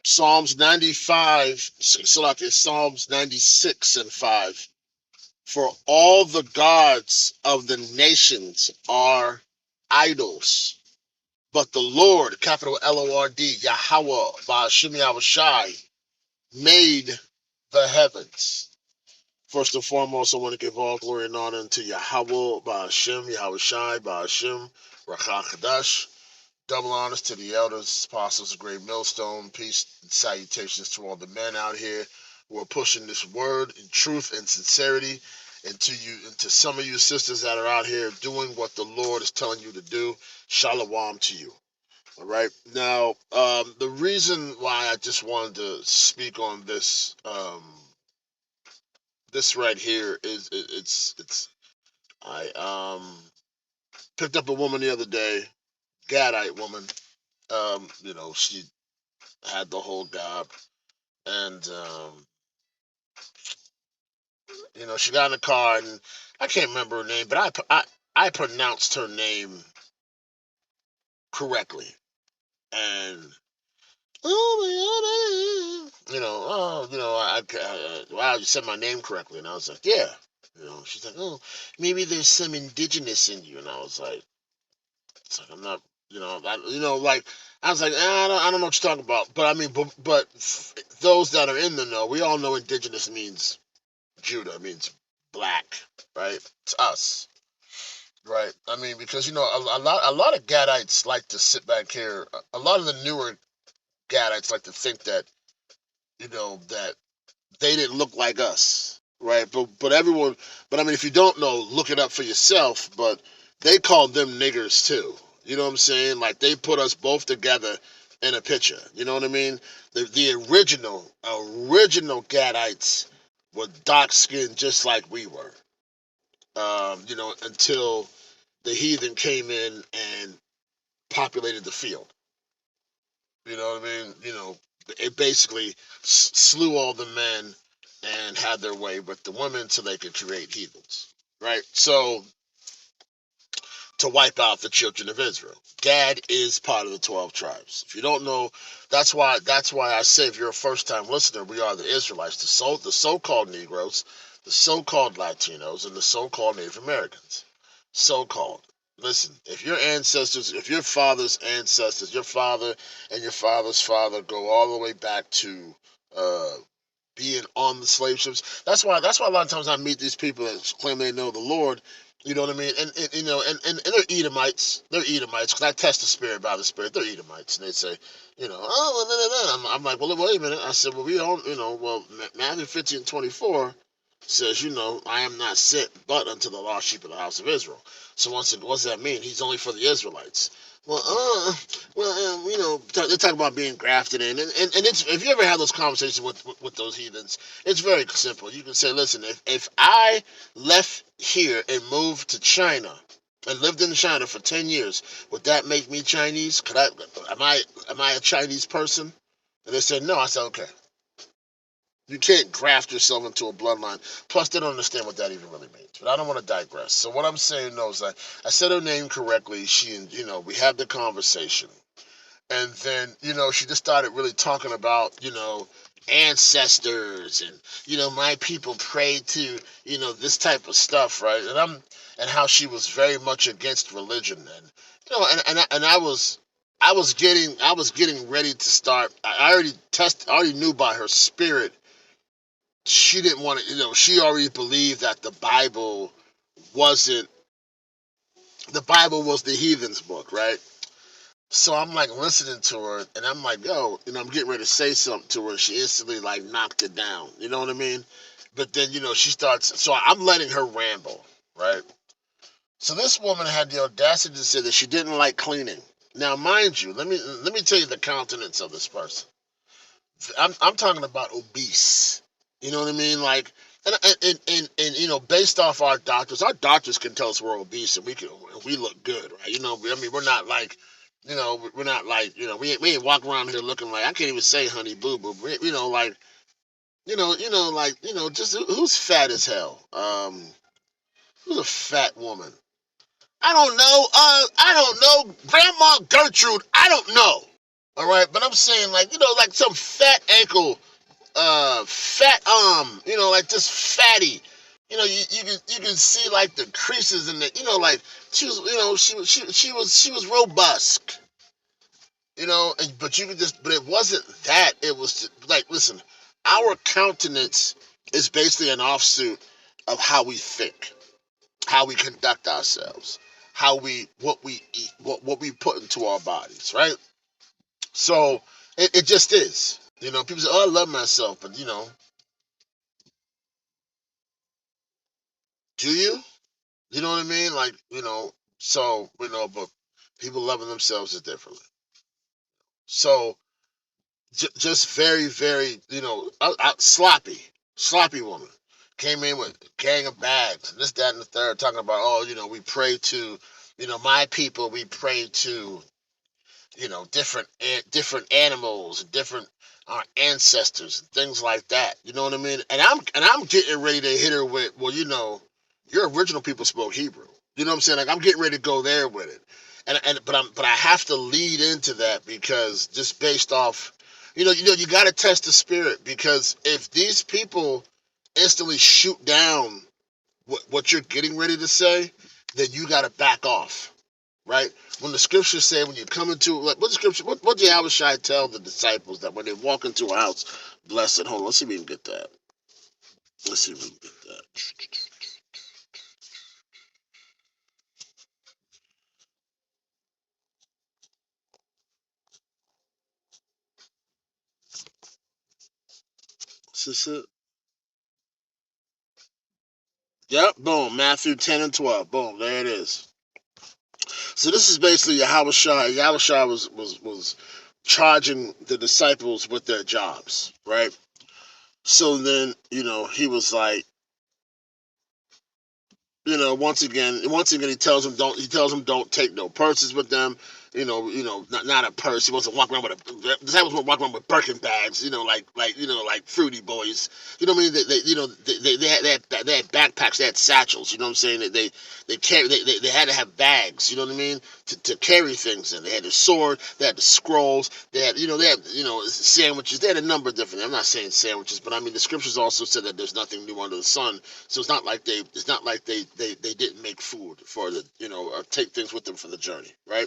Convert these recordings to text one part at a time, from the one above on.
Psalms 95, Salaki, Psalms 96 and 5. For all the gods of the nations are idols, but the Lord, capital Lord, Yahweh, Ba'ashim Yahushai, made the heavens. First and foremost, I want to give all glory and honor unto Yahweh, Ba'ashim Yahushai, Ba'ashim Rakha. Double honors to the elders, apostles of Great Millstone. Peace and salutations to all the men out here who are pushing this word in truth and sincerity. And to you, and to some of you sisters that are out here doing what the Lord is telling you to do, shalom to you. All right. Now, the reason why I just wanted to speak on this, this right here is I picked up a woman the other day, Gadite woman. She had the whole job, and she got in the car, and I can't remember her name, but I pronounced her name correctly, and oh my god, wow, you said my name correctly, and I was like, yeah, she's like, oh, maybe there's some indigenous in you, and I was like, it's like I'm not, like I was like, I don't know what you're talking about, but I mean, but those that are in the know, we all know indigenous means Judah, means black, right? It's us, right? I mean, because a lot of Gadites like to sit back here. A lot of the newer Gadites like to think that that they didn't look like us, right? But everyone, but I mean, if you don't know, look it up for yourself. But they called them niggers too. You know what I'm saying? Like they put us both together in a picture. You know what I mean? The original Gadites were dark skinned just like we were. Until the heathen came in and populated the field. You know what I mean? It basically slew all the men and had their way with the women so they could create heathens, right? So to wipe out the children of Israel. Gad is part of the 12 tribes. If you don't know, that's why I say if you're a first-time listener, we are the Israelites, the so-called Negroes, the so-called Latinos, and the so-called Native Americans. So-called. Listen, if your father's ancestors, your father and your father's father go all the way back to being on the slave ships. That's why a lot of times I meet these people that claim they know the Lord. You know what I mean? And they're Edomites. They're Edomites because I test the spirit by the spirit. They're Edomites, and they say, oh, I'm like, well, wait a minute. I said, well, we don't, Matthew 15:24 says, I am not sent but unto the lost sheep of the house of Israel. So what does that mean? He's only for the Israelites. They talk about being grafted in, and it's, if you ever have those conversations with those heathens, it's very simple. You can say, listen, if I left here and moved to China and lived in China for 10 years, would that make me Chinese? Am I a Chinese person? And they said no. I said, okay. You can't graft yourself into a bloodline. Plus, they don't understand what that even really means. But I don't want to digress. So what I'm saying is that I said her name correctly. We had the conversation. And then, she just started really talking about, ancestors and, my people prayed to, this type of stuff, right? And how she was very much against religion. And, I was getting ready to start. I already knew by her spirit she didn't want to, she already believed that wasn't, the Bible was the heathen's book, right? So I'm like listening to her and I'm like, yo, I'm getting ready to say something to her. And she instantly like knocked it down. You know what I mean? But then, she starts, so I'm letting her ramble, right? So this woman had the audacity to say that she didn't like cleaning. Now, mind you, let me tell you the countenance of this person. I'm talking about obese. You know what I mean? Like, and based off our doctors can tell us we're obese and we look good, right? I mean, we're not like, we ain't walking around here looking like, I can't even say honey boo boo. Just who's fat as hell? Who's a fat woman? I don't know. I don't know. Grandma Gertrude. I don't know. All right, but I'm saying like like some fat ankle, fat arm, like just fatty. You can see like the creases in it. Like she was, she was robust. But you could but it wasn't that. It was like, listen, our countenance is basically an offsuit of how we think, how we conduct ourselves, what we eat, what we put into our bodies, right? So it just is. People say, "Oh, I love myself," but do you? You know what I mean? Like, so but people loving themselves is differently. So just very, very, sloppy woman came in with a gang of bags and this, that, and the third, talking about, oh, we pray to, my people, we pray to, different animals, different our ancestors and things like that. You know what I mean? And I'm getting ready to hit her with, well, your original people spoke Hebrew. You know what I'm saying? Like, I'm getting ready to go there with it. But I have to lead into that because just based off, you got to test the spirit, because if these people instantly shoot down what you're getting ready to say, then you got to back off, right? When the scriptures say, when you come into, like, what the scripture, what did Yahushua tell the disciples that when they walk into a house, blessed? Hold on, let's see if we can get that. Let's see if we can get that. Is this it? Yep, boom, Matthew 10 and 12. Boom, there it is. So this is basically Yahushua. Yahushua was charging the disciples with their jobs, right? So then, he was like, once again, he tells them don't take no purses with them. Not a purse. He wasn't walking around with the disciples weren't walking around with Birkin bags. Like fruity boys. You know what I mean? They had backpacks. They had satchels. You know what I'm saying? They had to have bags. You know what I mean? To carry things in. They had the sword. They had the scrolls. They had sandwiches. They had a number of different. I'm not saying sandwiches, but I mean the scriptures also said that there's nothing new under the sun. So it's not like they didn't make food for the or take things with them for the journey, right?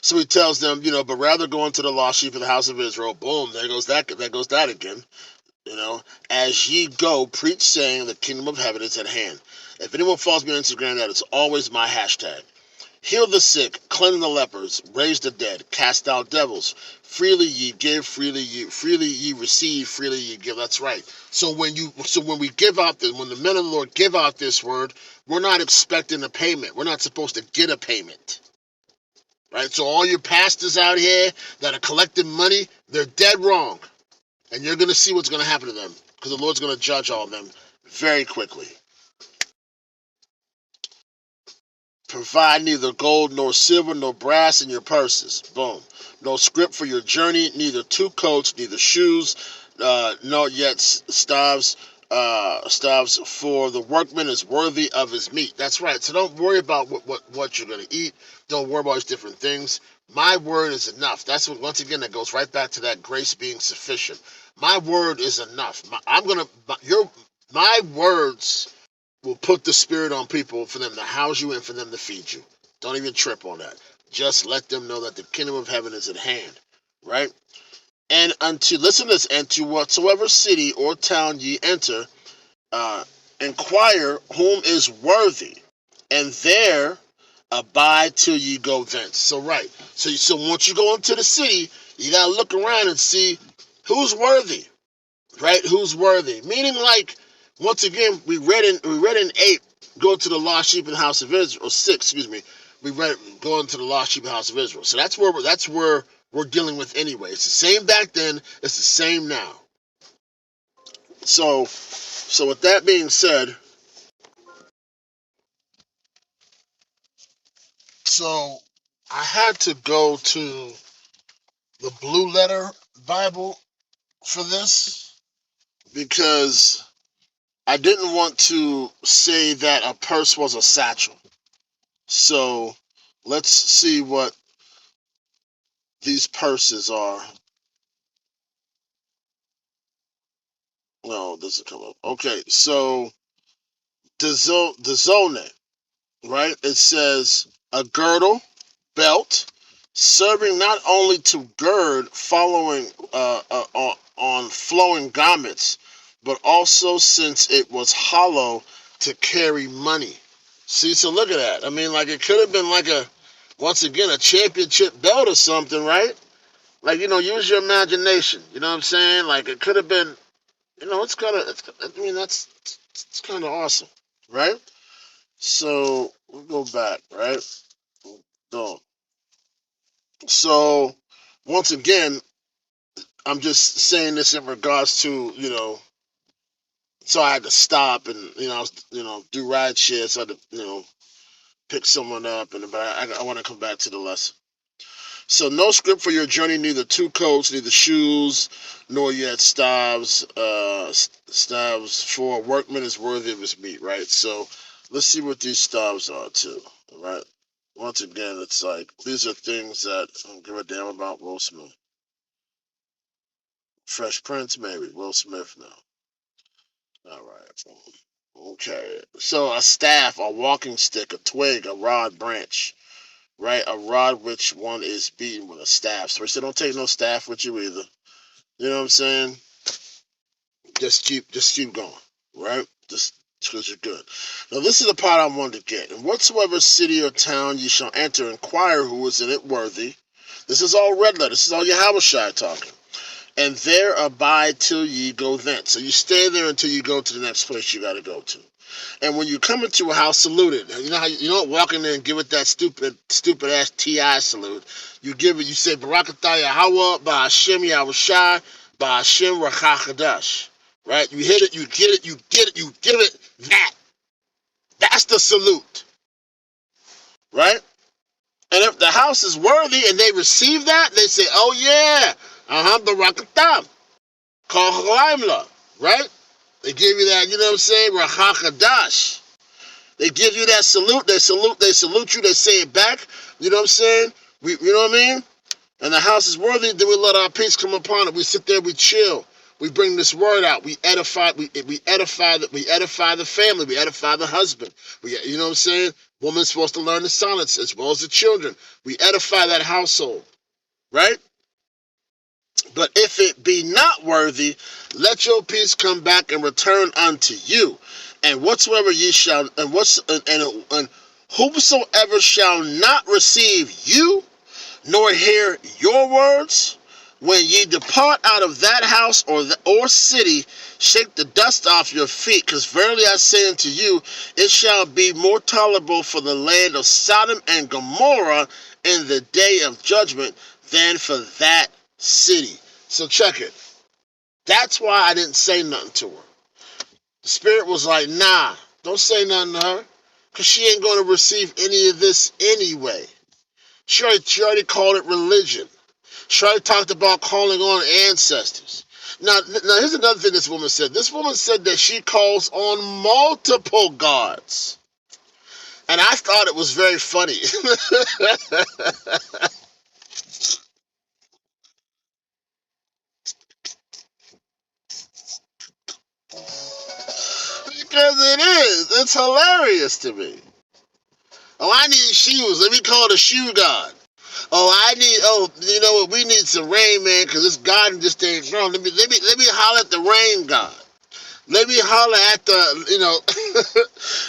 So he tells them, but rather go into the lost sheep of the house of Israel. Boom, there goes that. There goes that again. As ye go, preach, saying, the kingdom of heaven is at hand. If anyone follows me on Instagram, that is always my hashtag. Heal the sick, cleanse the lepers, raise the dead, cast out devils. Freely ye give, freely ye receive, freely ye give. That's right. So when we give out when the men of the Lord give out this word, we're not expecting a payment. We're not supposed to get a payment. Right? So all your pastors out here that are collecting money, they're dead wrong. And you're going to see what's going to happen to them, because the Lord's going to judge all of them very quickly. Provide neither gold nor silver nor brass in your purses. Boom. No scrip for your journey, neither two coats, neither shoes, nor yet staves. Staves, for the workman is worthy of his meat. That's right. So don't worry about what you're going to eat. Don't worry about these different things. My word is enough. That's what, once again, that goes right back to that grace being sufficient. My word is enough. My words will put the spirit on people for them to house you and for them to feed you. Don't even trip on that. Just let them know that the kingdom of heaven is at hand, right? And listen to this, and to whatsoever city or town ye enter, inquire whom is worthy, and there abide till ye go thence. So right. So once you go into the city, you gotta look around and see who's worthy. Right? Who's worthy? Meaning, like, once again, we read in 8, go to the lost sheep in the house of Israel, or 6, excuse me. We read go into the lost sheep in the house of Israel. So that's where we're dealing with anyway. It's the same back then, it's the same now. So with that being said, so I had to go to the Blue Letter Bible for this, because I didn't want to say that a purse was a satchel. So let's see what these purses are. No, this will come up. Okay, so the zone, right? It says a girdle, belt, serving not only to gird following on flowing garments, but also since it was hollow to carry money. See, so look at that. I mean, like it could have been like once again, a championship belt or something, right? Like, use your imagination. You know what I'm saying? Like it could have been, I mean, it's kind of awesome, right? So we'll go back, right? So once again, I'm just saying this in regards to, so I had to stop and, do ride share. So I had to, pick someone up, but I want to come back to the lesson. So no script for your journey, neither two coats, neither shoes, nor yet staves. Staves for a workman is worthy of his meat, right? So let's see what these staves are too, right? Once again, it's like these are things that I don't give a damn about. Will Smith, Fresh Prince, maybe Will Smith now. All right. Okay. So a staff, a walking stick, a twig, a rod, branch. Right, a rod which one is beaten with a staff. So he said, don't take no staff with you either. You know what I'm saying? Just keep going, right? Just because you're good. Now this is the part I wanted to get. In whatsoever city or town ye shall enter, inquire who is in it worthy. This is all red letter. This is all Yahushua talking. And there abide till ye go thence. So you stay there until you go to the next place you got to go to. And when you come into a house, salute it. You know how you don't walk in there and give it that stupid ass TI salute. You give it. You say Barakatah Yahweh, Ba'Hashem Yahushai, Ba'Hashem Rachachadash. Right? You hit it. You get it. You get it. You give it that. That's the salute. Right? And if the house is worthy and they receive that, they say, "Oh yeah, Barakatah, Kol right? They give you that, you know what I'm saying? Rachachadash. They give you that salute. They salute you. They say it back. You know what I'm saying? You know what I mean? And the house is worthy. Then we let our peace come upon it. We sit there. We chill. We bring this word out. We edify. We edify the family. We edify the husband. You know what I'm saying? Woman's supposed to learn the silence as well as the children. We edify that household, right? But if it be not worthy, let your peace come back and return unto you. And whatsoever ye shall, and whosoever shall not receive you, nor hear your words, when ye depart out of that house or city, shake the dust off your feet, because verily I say unto you, it shall be more tolerable for the land of Sodom and Gomorrah in the day of judgment than for that city. So check it. That's why I didn't say nothing to her. The Spirit was like, nah, don't say nothing to her, because she ain't going to receive any of this anyway. She already called it religion. She already talked about calling on ancestors. Now, here's another thing this woman said. This woman said that she calls on multiple gods. And I thought it was very funny. Because it is. It's hilarious to me. Oh, I need shoes. Let me call the shoe god. You know what? We need some rain, man, because this garden just ain't grown. Let me holler at the rain god. Let me holler at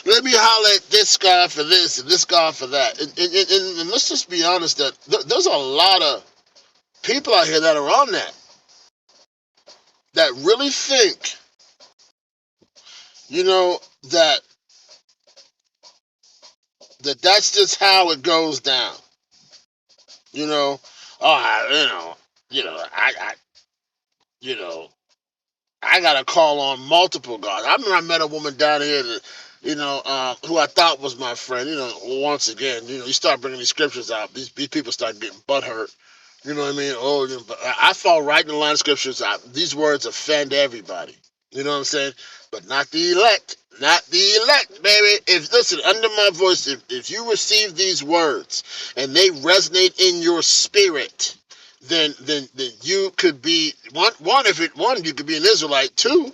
let me holler at this god for this and this god for that. And let's just be honest that there's a lot of people out here that are on that really think, that's just how it goes down. I gotta call on multiple gods. I remember I met a woman down here that, who I thought was my friend. Once again, you start bringing these scriptures out, these people start getting butthurt. You know what I mean? But I fall right in the line of scriptures. These words offend everybody. You know what I'm saying? But not the elect. Not the elect, baby. Listen, under my voice, if you receive these words and they resonate in your spirit, then you could be one you could be an Israelite. Two, you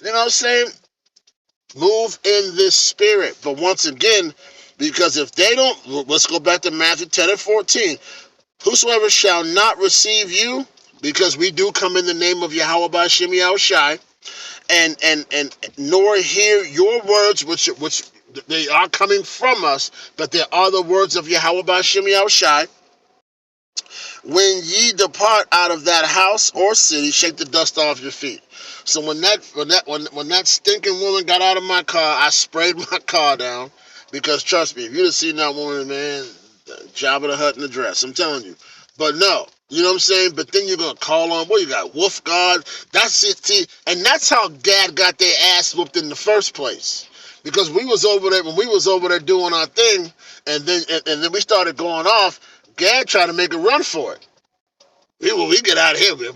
know what I'm saying? Move in this spirit. But once again, because if they don't, let's go back to Matthew 10 and 14. Whosoever shall not receive you, because we do come in the name of Yahweh B'Shem Yahushai, and nor hear your words, which they are coming from us, but they are the words of Yahweh B'Shem Yahushai. When ye depart out of that house or city, shake the dust off your feet. So when that stinking woman got out of my car, I sprayed my car down, because trust me, if you'd have seen that woman, man, Jabba the Hutt in the dress, I'm telling you. But no, you know what I'm saying? But then you're gonna call on, what you got, Wolf God? That's it, see, and that's how Gad got their ass whooped in the first place. Because we was over there doing our thing, and then we started going off. Gad tried to make a run for it. We get out of here. We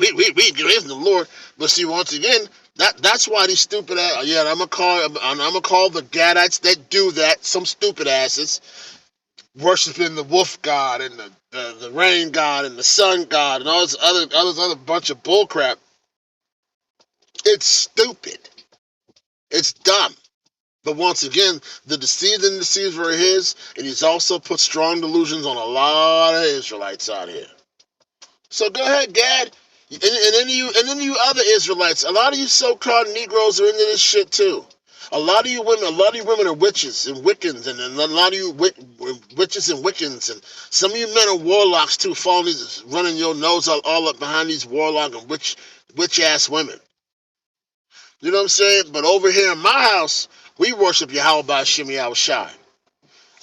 get away from the Lord. But see, once again, that's why these stupid ass. Yeah, I'm gonna call the Gadites that do that some stupid asses, worshiping the wolf god and the rain god and the sun god and all this other bunch of bullcrap. It's stupid. It's dumb. But once again, the deceived and deceiver are his, and he's also put strong delusions on a lot of Israelites out here. So go ahead, Gad, and then you other Israelites. A lot of you so-called Negroes are into this shit too. A lot of you women are witches and Wiccans, and a lot of you witches and Wiccans, and some of you men are warlocks too, running your nose all up behind these warlock and witch ass women. You know what I'm saying? But over here in my house, we worship Yahweh B'Shem Yahushai.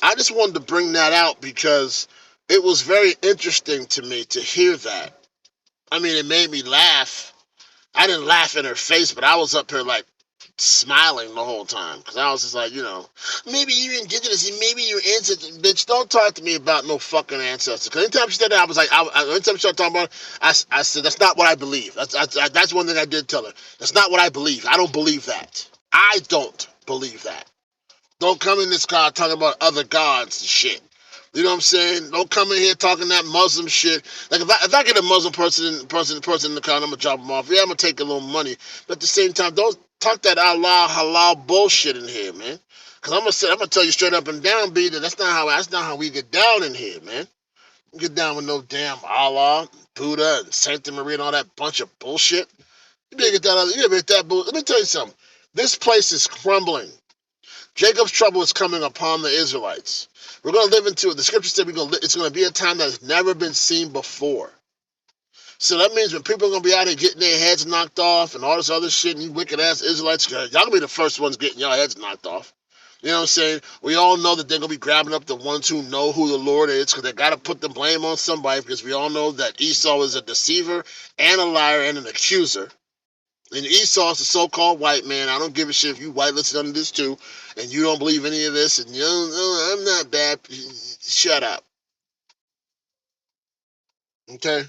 I just wanted to bring that out because it was very interesting to me to hear that. I mean, it made me laugh. I didn't laugh in her face, but I was up here like smiling the whole time because I was just like, maybe you're indigenous, maybe you're ancestors. Bitch, don't talk to me about no fucking ancestors. Because anytime she said that, I was like, anytime she started talking about it, I said, that's not what I believe. That's one thing I did tell her. That's not what I believe. I don't believe that. I don't believe that. Don't come in this car talking about other gods and shit. You know what I'm saying? Don't come in here talking that Muslim shit. Like if I get a Muslim person in the car, I'm gonna drop them off. Yeah, I'm gonna take a little money, but at the same time, don't talk that Allah halal bullshit in here, man. Cause I'm gonna tell you straight up and down, B, that that's not how we get down in here, man. We get down with no damn Allah, Buddha, and Santa Maria and all that bunch of bullshit. You better get that bullshit. Let me tell you something. This place is crumbling. Jacob's trouble is coming upon the Israelites. We're going to live into it. The scripture said it's going to be a time that has never been seen before. So that means when people are going to be out here getting their heads knocked off and all this other shit, and you wicked-ass Israelites, y'all going to be the first ones getting your heads knocked off. You know what I'm saying? We all know that they're going to be grabbing up the ones who know who the Lord is because they got to put the blame on somebody because we all know that Esau is a deceiver and a liar and an accuser. And Esau is the so-called white man. I don't give a shit if you white listen under this too, and you don't believe any of this, and I'm not bad. Shut up. Okay?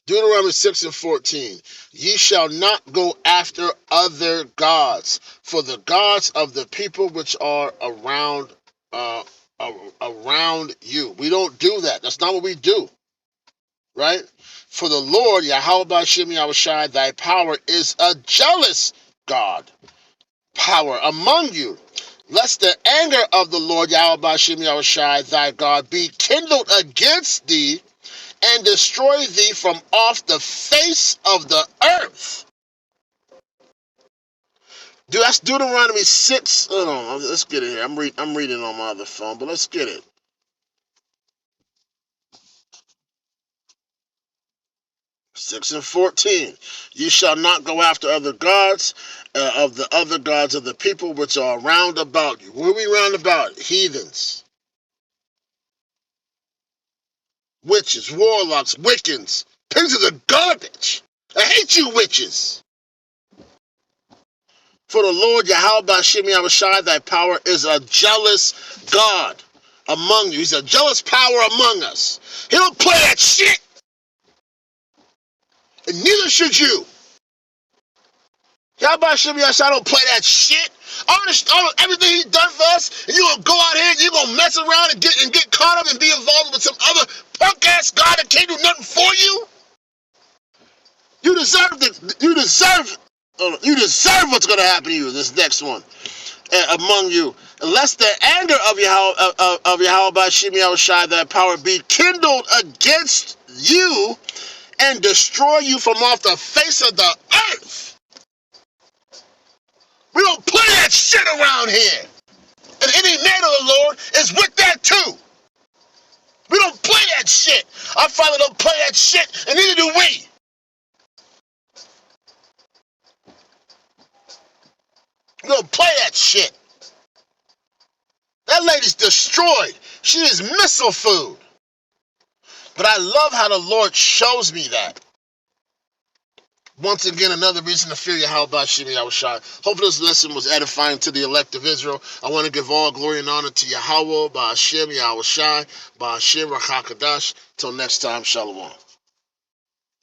Deuteronomy 6 and 14. Ye shall not go after other gods, for the gods of the people which are around you. We don't do that. That's not what we do. Right? For the Lord, Yahweh B'Shem Yahushai, thy power is a jealous God, power among you. Lest the anger of the Lord, Yahweh B'Shem Yahushai, thy God, be kindled against thee, and destroy thee from off the face of the earth. Dude, that's Deuteronomy 6. Hold on, let's get it here. I'm reading on my other phone, but let's get it. 6 and 14. You shall not go after other gods, of the other gods of the people which are round about you. What are we round about? Heathens, witches, warlocks, Wiccans, pieces of garbage. I hate you witches. For the Lord Yahweh B'Shem Yahushai, thy power is a jealous God among you. He's a jealous power among us. He don't play that shit. And neither should you. Yahweh Hashem Yahshua don't play that shit. Everything he done for us, and you gonna go out here and you gonna mess around and get caught up and be involved with some other punk ass God that can't do nothing for you? You deserve what's gonna happen to you. This next one among you, unless the anger of Yahweh Hashem Yahshua, that power, be kindled against you and destroy you from off the face of the earth. We don't play that shit around here. And any man of the Lord is with that too. We don't play that shit. Our Father don't play that shit, and neither do we. We don't play that shit. That lady's destroyed. She is missile food. But I love how the Lord shows me that. Once again, another reason to fear Yahweh Hashem Yahshua. Hopefully this lesson was edifying to the elect of Israel. I want to give all glory and honor to Yahweh, Hashem Yahshua, Hashem Rakakadash. Till next time, Shalom.